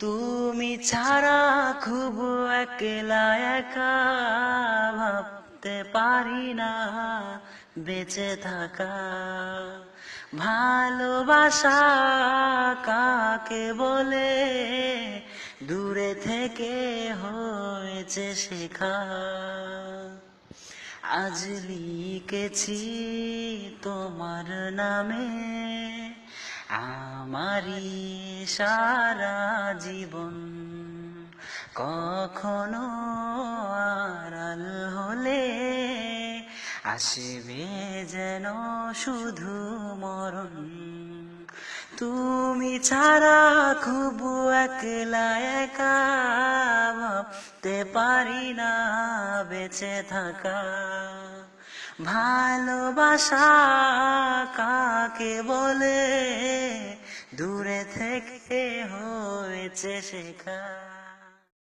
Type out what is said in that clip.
তুমি ছাড়া খুব একলা একা, ভাবতে পারি না বেঁচে থাকা। ভালোবাসা কাকে বলে দূরে থেকে হয়েছে শেখা। আজ লিখেছি তোমার নামে আমারই সারা জীবন, কখনো আড়াল হলে আসবে যেন শুধু মরণ। তুমি ছাড়া খুব একলা একা, ভাবতে পারি না বেঁচে থাকা। ভালোবাসা কাকে বলে দূরে থেকে হয়েছে শেখা।